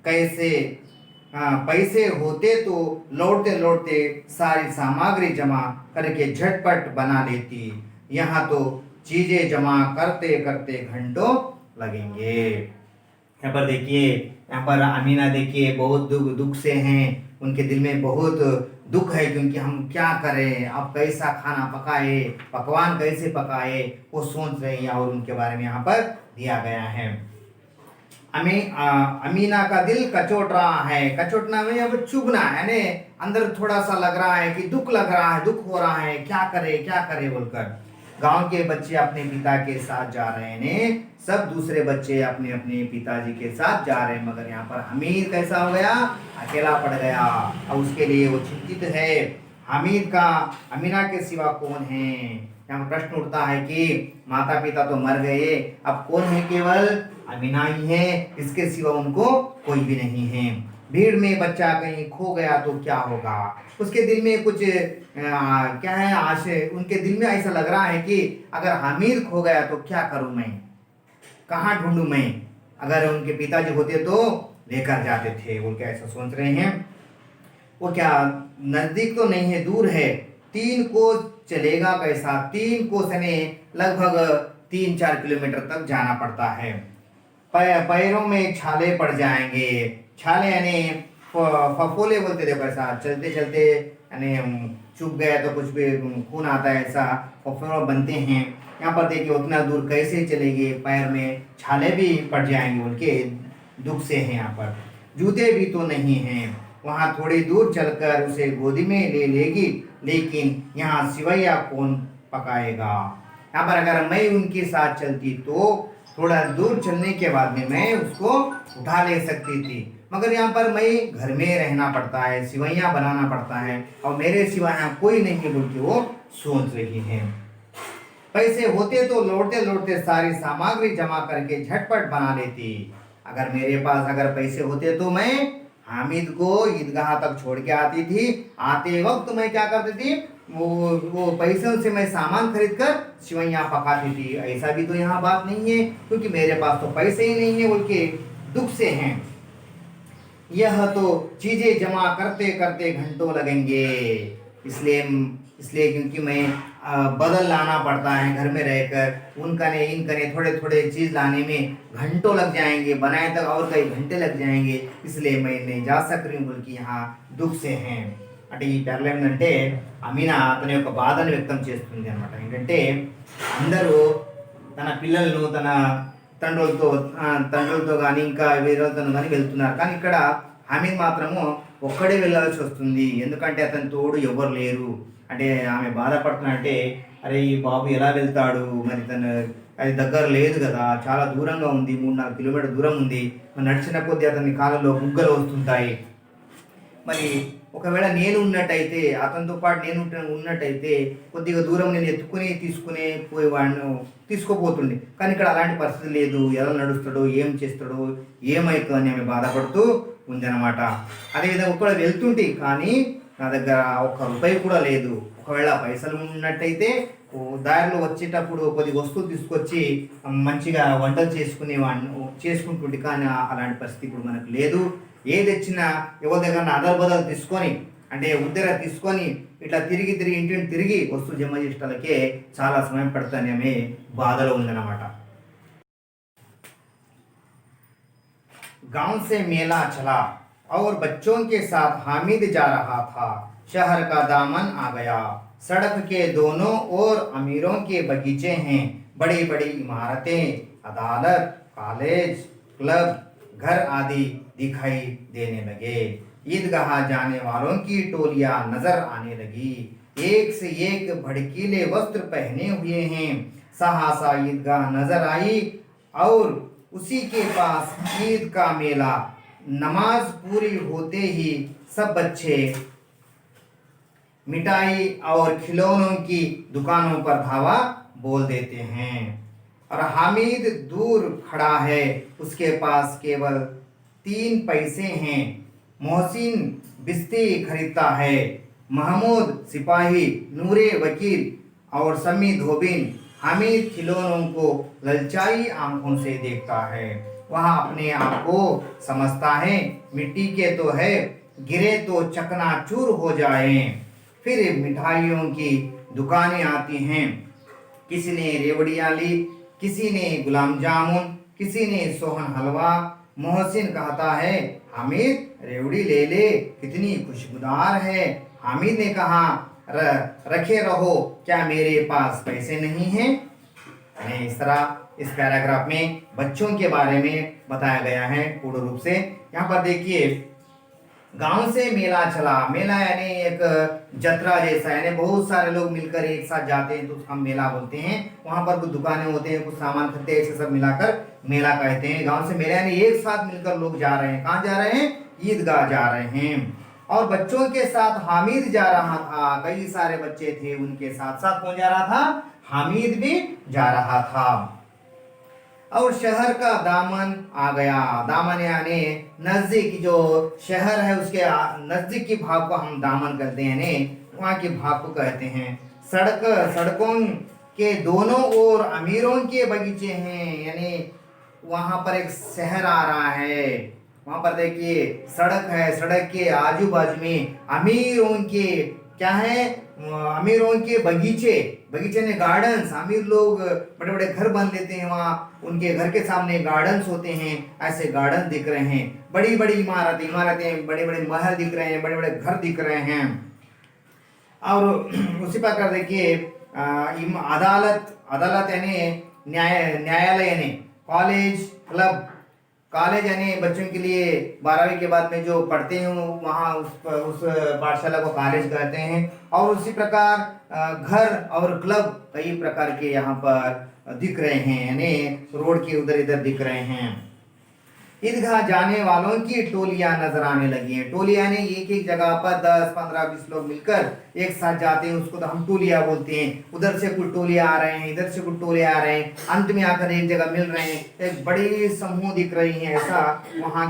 कैसे पैसे होते तो लौटते लौटते सारी सामग्री जमा करके झटपट बना लेती, यहाँ तो चीज़ें जमा करते करते घंटों लगेंगे। यहाँ पर देखिए, यहाँ पर अमीना देखिए बहुत दुख से हैं, उनके दिल में बहुत दुख है, क्योंकि हम क्या करें, अब कैसा खाना पकाए, पकवान कैसे पकाए, वो सोच रहे हैं और उनके बारे में यहाँ पर दिया गया है। अमीना का दिल कचोट रहा है, कचोटना में अब चुभना, यानी अंदर थोड़ा सा लग रहा है कि दुख लग रहा है, दुख हो रहा है, क्या करे बोलकर। गांव के बच्चे अपने पिता के साथ जा रहे हैं, सब दूसरे बच्चे अपने अपने पिताजी के साथ जा रहे हैं, मगर यहाँ पर हामिद कैसा हो गया, अकेला पड़ गया। और उसके लिए वो चिंतित है, हामिद का अमीना के सिवा कौन है। यहाँ पर प्रश्न उठता है कि माता पिता तो मर गए, अब कौन है, केवल अमीना ही है, इसके सिवा उनको कोई भी नहीं है। भीड़ में बच्चा कहीं खो गया तो क्या होगा। उसके दिल में कुछ क्या है, आशय, उनके दिल में ऐसा लग रहा है कि अगर हामिद खो गया तो क्या करूं मैं, कहाँ ढूंढूं मैं। अगर उनके पिताजी होते तो लेकर जाते थे, वो क्या ऐसा सोच रहे हैं। वो क्या नजदीक तो नहीं है, दूर है, 3 कोस चलेगा कैसा, 3 कोस यानी लगभग 3-4 किलोमीटर तक जाना पड़ता है। पैरों में छाले पड़ जाएंगे, छाले यानी फफोले बोलते थे, कैसा चलते चलते यानी चुभ गया तो कुछ भी खून आता है, ऐसा फफोले बनते हैं। यहाँ पर देखिए उतना दूर कैसे चलेंगे, पैर में छाले भी पड़ जाएंगे, उनके दुख से हैं। यहाँ पर जूते भी तो नहीं हैं, वहाँ थोड़ी दूर चलकर उसे गोदी में ले लेगी, लेकिन यहाँ सिवैया कौन पकाएगा। यहाँ पर अगर मैं उनके साथ चलती तो थोड़ा दूर चलने के बाद में मैं उसको उठा ले सकती थी, मगर यहाँ पर मैं घर में रहना पड़ता है, सिवैया बनाना पड़ता है, और मेरे सिवा यहाँ कोई नहीं बोल के वो सोच रही है। पैसे होते तो लौटते लौटते सारी सामग्री जमा करके झटपट बना लेती। अगर मेरे पास अगर पैसे होते तो मैं हामिद को ईदगाह तक छोड़ के आती थी। आते वक्त मैं क्या करती थी, वो पैसों से मैं सामान खरीद कर सिवैया पकाती थी। ऐसा भी तो यहाँ बात नहीं है, क्योंकि मेरे पास तो पैसे ही नहीं है बोल के दुख से हैं। यह तो चीजें जमा करते करते घंटों लगेंगे, इसलिए क्योंकि मैं बदल लाना पड़ता है घर में रहकर, उनका ने इनका ने थोड़े थोड़े चीज लाने में घंटों लग जाएंगे, बनाए तक और कई घंटे लग जाएंगे, इसलिए मैं नहीं जा सक रही हूँ बोल यहाँ दुख से हैं। అంటే ఈ పేర్లు ఏంటంటే అమీనా తన యొక్క బాధను వ్యక్తం చేస్తుంది అనమాట। ఏంటంటే అందరూ తన పిల్లలను తన తండ్రులతో కానీ ఇంకా వేరేతో కానీ వెళ్తున్నారు, కానీ ఇక్కడ హమీద్ మాత్రము ఒక్కడే వెళ్ళాల్సి వస్తుంది, ఎందుకంటే అతని తోడు ఎవరు లేరు। అంటే ఆమె బాధపడుతున్నట్టే, అరే ఈ బాబు ఎలా వెళ్తాడు, మరి తను అది దగ్గర లేదు కదా, చాలా దూరంగా ఉంది, 3-4 కిలోమీటర్ దూరం ఉంది, మరి నడిచిన కొద్దీ అతని కాలంలో బుగ్గలు వస్తుంటాయి। మరి ఒకవేళ నేను ఉన్నట్టయితే, అతనితో పాటు నేను ఉన్నట్టయితే కొద్దిగా దూరం నేను తీసుకుని పోయేవాడిని, తీసుకోపోతుండే, కానీ ఇక్కడ అలాంటి పరిస్థితి లేదు, ఎలా నడుస్తాడో, ఏం చేస్తాడో, ఏమవుతుందో అని ఆమె బాధపడుతూ ఉందన్నమాట। అదేవిధంగా ఒకవేళ వెళ్తుంటే కానీ నా దగ్గర ₹1 కూడా లేదు, ఒకవేళ పైసలు ఉన్నట్టయితే దారిలో వచ్చేటప్పుడు కొద్ది వస్తువులు తీసుకొచ్చి మంచిగా వంటలు చేసుకుంటుంటే, కానీ అలాంటి పరిస్థితి ఇప్పుడు మనకు లేదు। ఏది తెచ్చినా ఎవరి దగ్గర అదర్ బదలు తీసుకొని, అంటే ఉద్దర తీసుకొని ఇట్లా తిరిగి ఇంటిని తిరిగి వస్తువు జమ చేసేటలకే చాలా సమయం పడుతుంది, ఆమె బాధలో ఉందన్నమాట। गांव से मेला चला और बच्चों के साथ हामिद जा रहा था। शहर का दामन आ गया, सड़क के दोनों ओर अमीरों के बगीचे हैं, बड़ी बड़ी इमारतें, अदालत, कॉलेज, क्लब, घर आदि दिखाई देने लगे। ईदगाह जाने वालों की टोलियां नजर आने लगी, एक से एक भड़कीले वस्त्र पहने हुए हैं। सहसा ईदगाह नजर आई और उसी के पास ईद का मेला। नमाज पूरी होते ही सब बच्चे मिठाई और खिलौनों की दुकानों पर धावा बोल देते हैं, और हामिद दूर खड़ा है, उसके पास केवल 3 पैसे हैं। मोहसिन बिस्ती खरीदता है, महमूद सिपाही, नूरे वकील और समी धोबिन। हामिद खिलौनों को ललचाई आंखों से देखता है, वह अपने आप को समझता है मिट्टी के तो है, गिरे तो चकनाचूर हो जाएं। फिर मिठाइयों की दुकानें आती हैं, किसी ने रेवड़ियाँ ली, किसी ने गुलाब जामुन, किसी ने सोहन हलवा। मोहसिन कहता है, हामिद रेवड़ी ले ले, कितनी खुशबूदार है। हामिद ने कहा, रखे रहो, क्या मेरे पास पैसे नहीं हैं। इस तरह इस पैराग्राफ में बच्चों के बारे में बताया गया है पूर्ण रूप से। यहाँ पर देखिए गांव से मेला चला। मेला यानी एक जत्रा जैसा, यानी बहुत सारे लोग मिलकर एक साथ जाते हैं तो उसका मेला बोलते हैं। वहां पर कुछ दुकानें होते हैं, कुछ सामान खरीदते हैं, ऐसे सब मिलाकर मेला कहते हैं। गांव से मेला यानी एक साथ मिलकर लोग जा रहे हैं। कहाँ जा रहे हैं? ईदगाह जा रहे हैं। और बच्चों के साथ हामिद जा रहा था। कई सारे बच्चे थे उनके साथ साथ। कौन जा रहा था? हामिद भी जा रहा था। और शहर का दामन आ गया। दामन यानी नजदीक, जो शहर है उसके नजदीक की भाग को हम दामन कहते हैं, यानी वहाँ की भाग को कहते हैं। सड़कों के दोनों ओर अमीरों के बगीचे हैं, यानी वहां पर एक शहर आ रहा है। वहां पर देखिए सड़क है, सड़क के आजू बाजू में अमीरों के क्या है? अमीरों के बगीचे। बगीचे ने गार्डन्स। अमीर लोग बड़े बड़े घर बन लेते हैं, वहाँ उनके घर के सामने गार्डन्स होते हैं। ऐसे गार्डन दिख रहे हैं। बड़ी बड़ी इमारतें, बड़े बड़े महल दिख रहे हैं, बड़े बड़े घर दिख रहे हैं। और उसी प्रकार देखिए अदालत। अदालत यानी न्यायालय, यानी कॉलेज, क्लब। कॉलेज यानी बच्चों के लिए 12वीं के बाद में जो पढ़ते हैं वहाँ उस पाठशाला को कॉलेज कहते हैं। और उसी प्रकार घर और क्लब कई प्रकार के यहाँ पर दिख रहे हैं, यानी रोड के उधर इधर दिख रहे हैं। ईदगाह जाने वालों की टोलियां नजर आने लगी हैं। टोलियां यानी एक एक जगह पर 10, 15, 20 लोग मिलकर एक साथ जाते हैं, उसको तो हम टोलियां बोलते हैं। उधर से कुछ टोलियां आ रहे हैं, इधर से कुछ टोलियां आ रहे हैं, अंत में आकर एक जगह मिल रहे हैं, एक बड़ी समूह दिख रही है। ऐसा वहां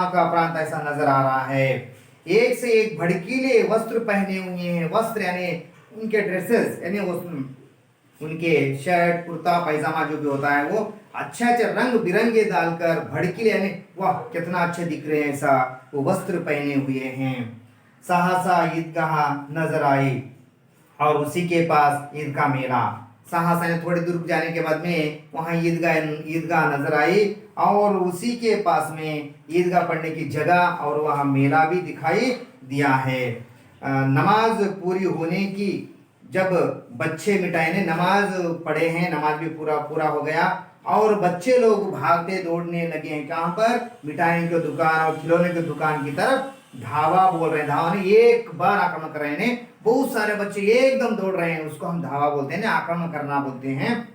का प्रांत ऐसा नजर आ रहा है। एक से एक भड़कीले वस्त्र पहने हुए हैं। वस्त्र यानी उनके ड्रेसेस, यानी उनके शर्ट, कुर्ता, पैजामा जो भी होता है वो अच्छे अच्छे रंग बिरंगे डालकर भड़कीले, यानी वाह कितना अच्छे दिख रहे हैं, ऐसा वो वस्त्र पहने हुए हैं। सहसा ईदगाह नजर आई और उसी के पास ईद का मेला। सहसा यानी थोड़ी दूर जाने के बाद में वहाँ ईदगाह नजर आई और उसी के पास में ईदगाह पढ़ने की जगह और वहाँ मेला भी दिखाई दिया है। नमाज पूरी होने की जब बच्चे मिटाई ने नमाज पढ़े हैं, नमाज भी पूरा हो गया और बच्चे लोग भागते दौड़ने लगे हैं। कहाँ पर? मिठाई की दुकान और खिलौने की दुकान की तरफ धावा बोल रहे हैं। धावा ने एक बार आक्रमण कर रहे हैं, बहुत सारे बच्चे एकदम दौड़ रहे हैं, उसको हम धावा बोलते हैं, आक्रमण करना बोलते हैं।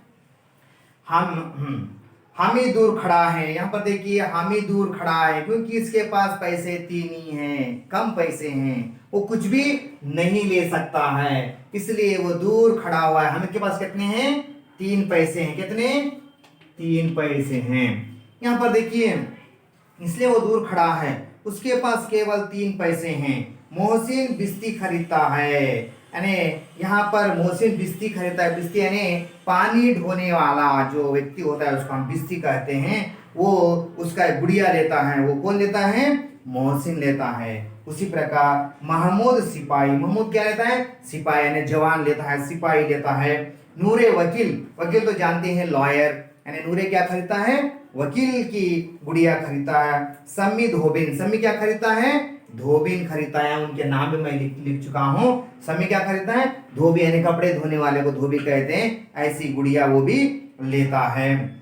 हामी दूर खड़ा है। यहाँ पर देखिए हामी दूर खड़ा है क्योंकि इसके पास पैसे तीन ही हैं, कम पैसे हैं, वो कुछ भी नहीं ले सकता है, इसलिए वो दूर खड़ा हुआ है। हमें के पास कितने हैं? 3 पैसे हैं। कितने? 3 पैसे हैं। यहाँ पर देखिए इसलिए वो दूर खड़ा है, उसके पास केवल 3 पैसे हैं। मोहसिन बिस्ती खरीदता है, यानी यहाँ पर मोहसिन बिस्ती खरीदता है। बिस्ती यानी पानी ढोने वाला जो व्यक्ति होता है उसको हम बिस्ती कहते हैं। वो उसका एक गुड़िया लेता है। वो कौन लेता है? मोहसिन लेता है। उसी प्रकार महमूद सिपाही। महमूद क्या लेता है? सिपाही यानी जवान लेता है, सिपाही लेता है। नूरे वकील। वकील तो जानते हैं लॉयर, यानी नूरे क्या खरीदता है? वकील की गुड़िया खरीदता है। सम्मी धोबिन। सम्मी क्या खरीदता है? धोबिन खरीदता है। उनके नाम भी मैं लिख चुका हूँ। सम्मी क्या खरीदता है? धोबी, यानी कपड़े धोने वाले को धोबी कहते हैं। ऐसी गुड़िया वो भी लेता है।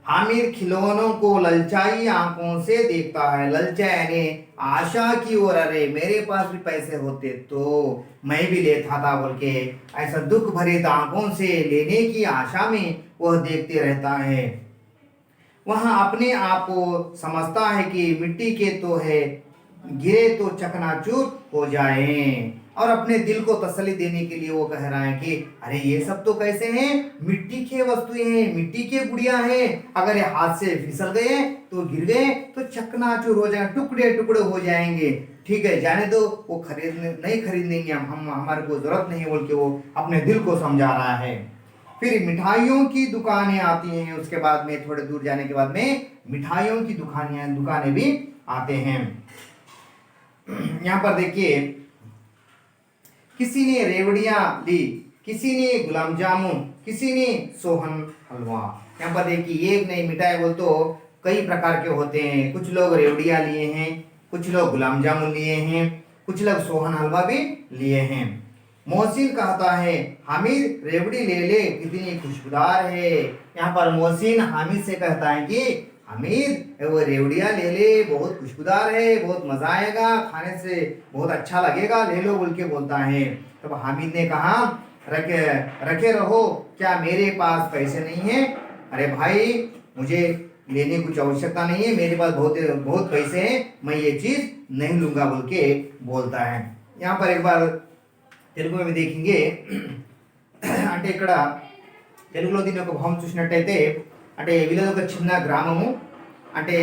हामिद खिलौनों को ललचाई आंखों से देखता है। ललचा यानी आशा की ओर, अरे मेरे पास भी पैसे होते तो मैं भी लेता था बोल के, ऐसा दुख भरी आंखों से लेने की आशा में वह देखते रहता है। वहां अपने आप को समझता है कि मिट्टी के तो है, गिरे तो चकनाचूर हो जाए। और अपने दिल को तसल्ली देने के लिए वो कह रहा है कि अरे ये सब तो कैसे हैं? मिट्टी के वस्तुएं हैं, मिट्टी के गुड़िया हैं, अगर ये हाथ से फिसल गए तो गिर गए तो चकनाचूर हो जाएंगे, टुकड़े टुकड़े हो जाएंगे। ठीक है, जाने दो, वो नहीं खरीदेंगे हम हमारे को जरूरत नहीं बोल के वो अपने दिल को समझा रहा है। फिर मिठाइयों की दुकानें आती हैं। उसके बाद में थोड़े दूर जाने के बाद में मिठाइयों की दुकानें भी आते हैं। यहाँ पर देखिए किसी ने रेवड़ियां ली, किसी ने गुलाब जामुन, किसी ने सोहन हलवा। यहाँ पर देखिए एक नहीं मिठाई बोल तो कई प्रकार के होते हैं। कुछ लोग रेवड़ियां लिए हैं, कुछ लोग गुलाब जामुन लिए हैं, कुछ लोग सोहन हलवा भी लिए हैं। मोहसिन कहता है हामिद रेवड़ी ले ले, कितनी खुशबूदार है। यहाँ पर मोहसिन हामिद से कहता है कि हामिद वो रेवड़िया ले ले, बहुत खुशबूदार है, बहुत मजा आएगा खाने से, बहुत अच्छा लगेगा, ले लो बोल के बोलता है। तब हामिद ने कहा रखे रखे रहो, क्या मेरे पास पैसे नहीं है? अरे भाई मुझे लेने की कुछ आवश्यकता नहीं है, मेरे पास बहुत बहुत पैसे हैं, मैं ये चीज नहीं लूंगा बोल के बोलता है। यहाँ पर एक बार తెలుగు में देखेंगे అంటే ఇక్కడ తెలుగులో దీని యొక్క భావం చూసినట్టయితే అంటే వీళ్ళది ఒక చిన్న గ్రామము, అంటే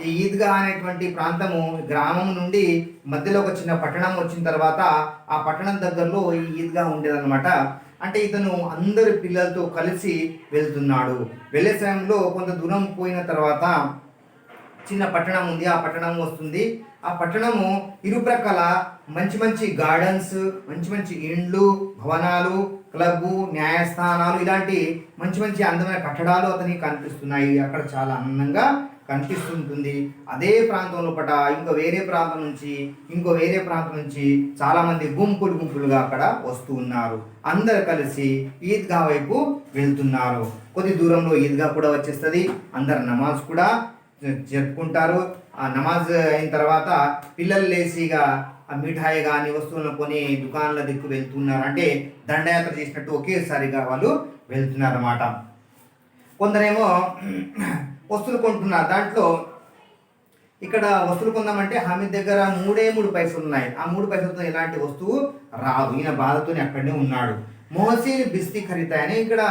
ఈ ఈద్గా అనేటువంటి ప్రాంతము గ్రామం నుండి మధ్యలో ఒక చిన్న పట్టణం వచ్చిన తర్వాత ఆ పట్టణం దగ్గరలో ఈ ఈద్గా ఉండేదన్నమాట. అంటే ఇతను అందరి పిల్లలతో కలిసి వెళ్తున్నాడు. వెళ్ళే సమయంలో కొంత దూరం పోయిన తర్వాత చిన్న పట్టణం ఉంది, ఆ పట్టణం వస్తుంది. ఆ పట్టణము ఇరుప్రక్కల మంచి మంచి గార్డెన్స్, మంచి మంచి ఇండ్లు, భవనాలు, క్లబ్బు, న్యాయస్థానాలు, ఇలాంటి మంచి మంచి అందమైన కట్టడాలు అతనికి కనిపిస్తున్నాయి. అక్కడ చాలా అందంగా కనిపిస్తుంటుంది. అదే ప్రాంతంలో పట ఇంకో వేరే ప్రాంతం నుంచి చాలా మంది గుంపులుగా అక్కడ వస్తూ ఉన్నారు. అందరు కలిసి ఈద్గా వైపు వెళ్తున్నారు. కొద్ది దూరంలో ఈద్గా కూడా వచ్చేస్తుంది. అందరు నమాజ్ కూడా జరుపుకుంటారు. ఆ నమాజ్ అయిన తర్వాత పిల్లలు లేసిగా ఆ మిఠాయి కానీ వస్తువులను కొని దుకాణాల దిక్కు వెళ్తున్నారు. అంటే దండయాత్ర చేసినట్టు ఒకేసారిగా వాళ్ళు వెళ్తున్నారు అన్నమాట. కొందరేమో వస్తువులు కొంటున్నారు. దాంట్లో ఇక్కడ వస్తువులు కొందామంటే హామీద్ దగ్గర మూడు పైసలు ఉన్నాయి. ఆ 3 పైసలతో ఎలాంటి వస్తువు రాదు. ఈయన బాధతోనే అక్కడనే ఉన్నాడు. మోహసిన్ బిస్తి ఖరీదాయి అని, ఇక్కడ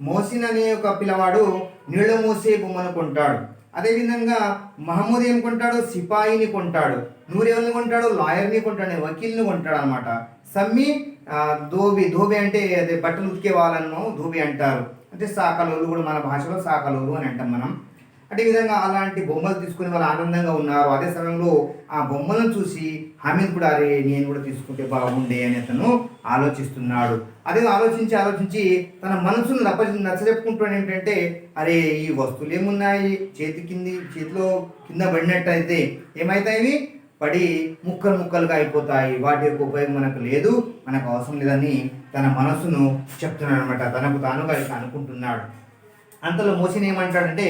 మోహసిన్ అనే ఒక పిల్లవాడు నీళ్ళ మోసే బొమ్మను కొంటాడు. అదేవిధంగా మహమ్మద్ ఏం కొంటాడు? సిపాయిని కొంటాడు. నూరు ఎవరిని కొంటాడు? లాయర్ని కొంటాడు, వకీల్ని కొంటాడు అనమాట. సమ్మి ధోబి అంటే అదే బట్టలు ఉతికే వాళ్ళను ధోబి అంటారు. అంటే సాకలోలు కూడా మన భాషలో సాకలోలు అని అంటాం మనం. అంటే ఈ విధంగా అలాంటి బొమ్మలు తీసుకుని వాళ్ళు ఆనందంగా ఉన్నారు. అదే సమయంలో ఆ బొమ్మలను చూసి హామీద్ కూడా అరే నేను కూడా తీసుకుంటే బాగుండే అని అతను ఆలోచిస్తున్నాడు. అదే ఆలోచించి తన మనసును నచ్చజెప్పుకుంటాడు. ఏంటంటే అరే ఈ వస్తువులు ఏమున్నాయి, చేతిలో కింద పడినట్టయితే ఏమవుతాయి, పడి ముక్కలుగా అయిపోతాయి, వాటి యొక్క ఉపయోగం మనకు లేదు, మనకు అవసరం లేదని తన మనసును చెప్తున్నాడు అనమాట. తనకు తానుగా అనుకుంటున్నాడు. అంతలో మోసిన్ ఏమంటాడంటే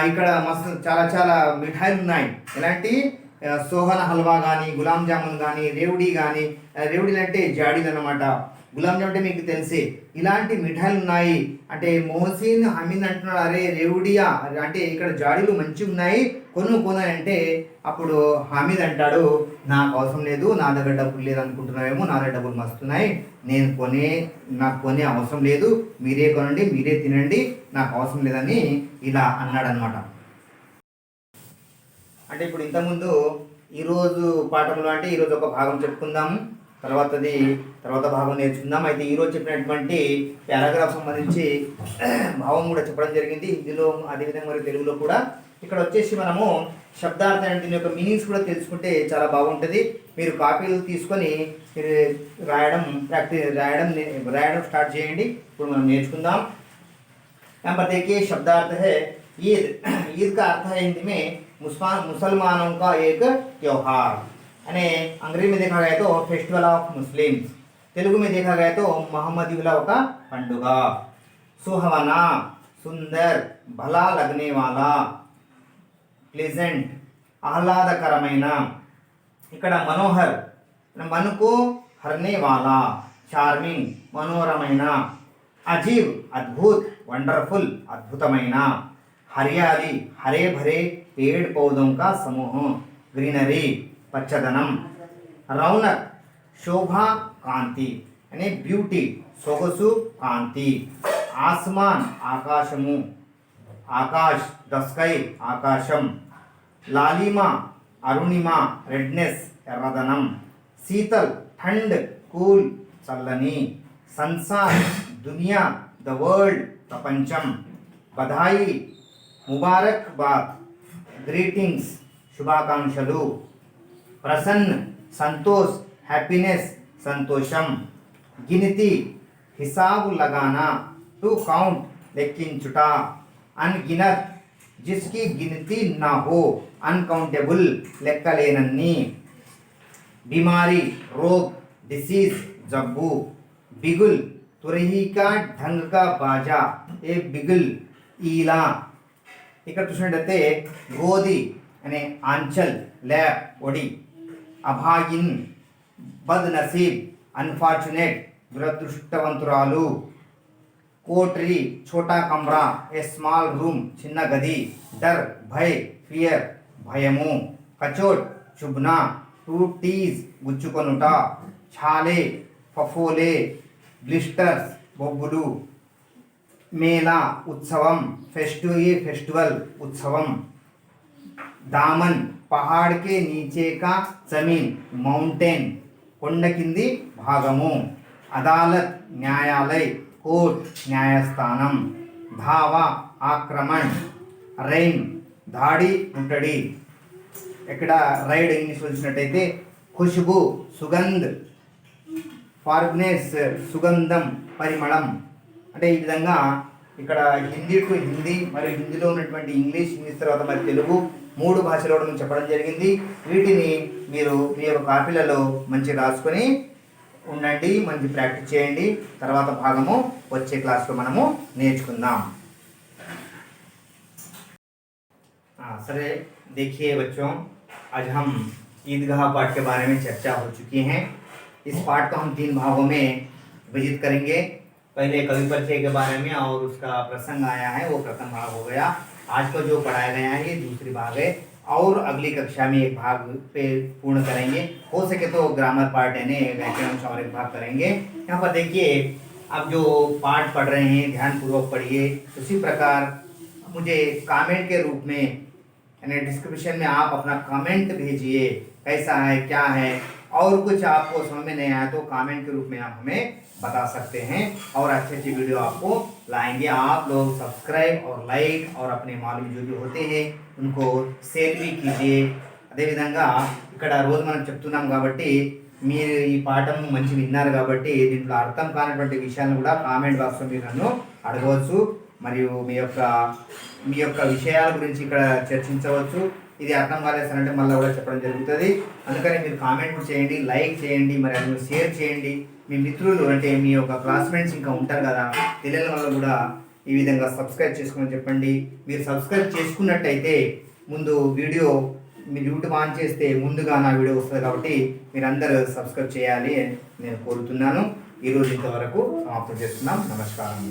ఇక్కడ మస్తు చాలా మిఠాయిలు ఉన్నాయి. ఎలాంటి సోహన్ హల్వా కానీ, గులాబ్ జామున్ కానీ, రేవడీలు అంటే జాడీలు అనమాట. గులాబ్ జామున్ అంటే మీకు తెలిసే. ఇలాంటి మిఠాయిలు ఉన్నాయి అంటే మోహసిన్ హమీద్ అంటున్నాడు అరే రేవడియా అంటే ఇక్కడ జాడీలు మంచిగా ఉన్నాయి, కొనని అంటే అప్పుడు హమీద్ అంటాడు నాకు అవసరం లేదు, నా దగ్గర డబ్బులు లేదు అనుకుంటున్నావేమో, నా దగ్గర డబ్బులు మస్తున్నాయి, నాకు కొనే అవసరం లేదు, మీరే కొనండి, మీరే తినండి, నాకు అవసరం లేదని ఇలా అన్నాడు అనమాట. అంటే ఇప్పుడు ఇంతకుముందు ఈరోజు పాఠంలో అంటే ఈరోజు ఒక భాగం చెప్పుకుందాము, తర్వాత భాగం నేర్చుకుందాం. అయితే ఈరోజు చెప్పినటువంటి పారాగ్రాఫ్ సంబంధించి భావం కూడా చెప్పడం జరిగింది హిందీలో, అదేవిధంగా మరి తెలుగులో కూడా. ఇక్కడ వచ్చేసి మనము శబ్దార్థం అంటే దీని యొక్క మీనింగ్స్ కూడా తెలుసుకుంటే చాలా బాగుంటుంది. మీరు కాపీలు తీసుకొని మీరు రాయడం స్టార్ట్ చేయండి. ఇప్పుడు మనం నేర్చుకుందాం. यहाँ पर देखिए शब्दार्थ है ईद का अर्थ है हिंदी में मुसलमानों का एक त्योहार, यानी अंग्रेजी में देखा गया तो फेस्टिवल ऑफ मुस्लिम्स, तेलुगु में देखा गया तो मोहम्मदीयुला का पंडुग. सुहावना सुंदर, भला लगने वाला, प्लेजेंट ఆహ్లాదకరమైన, ఇక్కడ మనోహర్ మనకు హర్నే వాలా, చార్మింగ్ మనోరమైన, అజీబ్ అద్భుత్ వండरफुल అద్భుతమైన, हरियाली हरे भरे पेड़ पौधों का समूह ग्रीनरी పచ్చదనం, రౌనక్ శోభా కాంతి అనే బ్యూటీ సొగసు కాంతి, ఆస్మాన్ ఆకాశము ఆకాశ్ ద స్కై ఆకాశం, లాలిమా అరుణిమ రెడ్నెస్ ఎర్రదనం, శీతల్ ठंड కూల్ చల్లని, సంసార్ దునియా ద వరల్డ్ ప్రపంచం, బధాయి ముబారక్ బాద్ గ్రీటింగ్స్ శుభాకాంక్షలు, ప్రసన్న సంతోష్ హ్యాపీనెస్ సంతోషం, గినతి హిసాబు లగానా టు కౌంట్ లెక్కించుట, అన్గినత్ जिसकी गिनती ना हो अनकाउंटेबल లెక్కలేనన్ని, बीमारी रोग डिसीज जब्बू, बिगुल तुरही का ढंग का बाजा ए बिगुल ईला, ఇక్కడ చూసినట్టయితే గోది అనే ఆంచల్ ల్యాబ్ ఒడి, అభాగిన్ బద్ నసీబ్ అన్ఫార్చునేట్ దురదృష్టవంతురాలు, కోటరీ छोटा कमरा ए स्मॉल रूम చిన్న గది, डर भय फियर భయము, కచోట్ చుబ్నా టు టీజ్ గుచ్చుకొనుట, ఛాలే ఫఫోలే బ్లిస్టర్స్ బొబ్బులు, మేళా ఉత్సవం ఫెస్టివల్ ఉత్సవం, दामन पहाड़ के नीचे का जमीन माउंटेन కొండ కింది భాగము, అదాలత్ న్యాయాలయ కోర్ట్ న్యాయస్థానం, ధావా ఆక్రమణ్, రైన్ దాడి ముట్టడి. ఇక్కడ రైడ్ ఇంగ్లీష్ వచ్చినట్టయితే ఖుష్బు సుగంధ్, ఫార్గ్నెస్ సుగంధం పరిమళం. అంటే ఈ విధంగా ఇక్కడ హిందీ టు హిందీ మరియు హిందీలో ఉన్నటువంటి ఇంగ్లీష్ తర్వాత మరి తెలుగు 3 భాషలో మనం చెప్పడం జరిగింది. వీటిని మీరు మీ యొక్క కాపీలలో మంచి రాసుకొని ఉండండి, మంచి ప్రాక్టీస్ చేయండి. తర్వాత భాగము వచ్చే క్లాస్లో మనము నేర్చుకుందాం. सरे देखिए बच्चों, आज हम ईदगाह पाठ के बारे में चर्चा हो चुकी हैं. इस पाठ को हम 3 भागों में विभाजित करेंगे. पहले कवि परिचय के बारे में और उसका प्रसंग आया है, वो प्रथम भाग हो गया. आज को जो पढ़ाया गया है ये दूसरी भाग है और अगली कक्षा में एक भाग पे पूर्ण करेंगे. हो सके तो ग्रामर पार्ट यानी व्याकरण और एक भाग करेंगे. यहाँ पर देखिए, आप जो पाठ पढ़ रहे हैं ध्यानपूर्वक पढ़िए. उसी प्रकार मुझे कमेंट के रूप में यानी डिस्क्रिप्शन में आप अपना कमेंट भेजिए, कैसा है क्या है, और कुछ आपको समझ में नहीं आया तो कमेंट के रूप में आप हमें बता सकते हैं और अच्छी अच्छी वीडियो आपको लाएंगे. आप लोग सब्सक्राइब और लाइक और अपने मालूम जो भी होते हैं उनको షేర్ भी कीजिए. అదేవిధంగా ఇక్కడ రోజు మనం చెప్తున్నాం కాబట్టి మీరు ఈ పాఠం మంచి విన్నారు కాబట్టి దీంట్లో అర్థం కానటువంటి విషయాలను కూడా కామెంట్ బాక్స్లో మీరు నన్ను అడగవచ్చు మరియు మీ యొక్క విషయాల గురించి ఇక్కడ చర్చించవచ్చు. ఇది అర్థం కాలేసానంటే మళ్ళీ కూడా చెప్పడం జరుగుతుంది. అందుకని మీరు కామెంట్ చేయండి, లైక్ చేయండి, మరి అందులో షేర్ చేయండి. మీ మిత్రులు అంటే మీ యొక్క క్లాస్మేట్స్ ఇంకా ఉంటారు కదా, తెలియని వాళ్ళు కూడా ఈ విధంగా సబ్స్క్రైబ్ చేసుకోమని చెప్పండి. మీరు సబ్స్క్రైబ్ చేసుకున్నట్టయితే ముందు వీడియో మీరు యూట్యూబ్ ఆన్ చేస్తే ముందుగా నా వీడియో వస్తుంది కాబట్టి మీరందరూ సబ్స్క్రైబ్ చేయాలి నేను కోరుతున్నాను. ఈరోజు ఇంతవరకు సమాప్తం చేస్తున్నాం. నమస్కారం.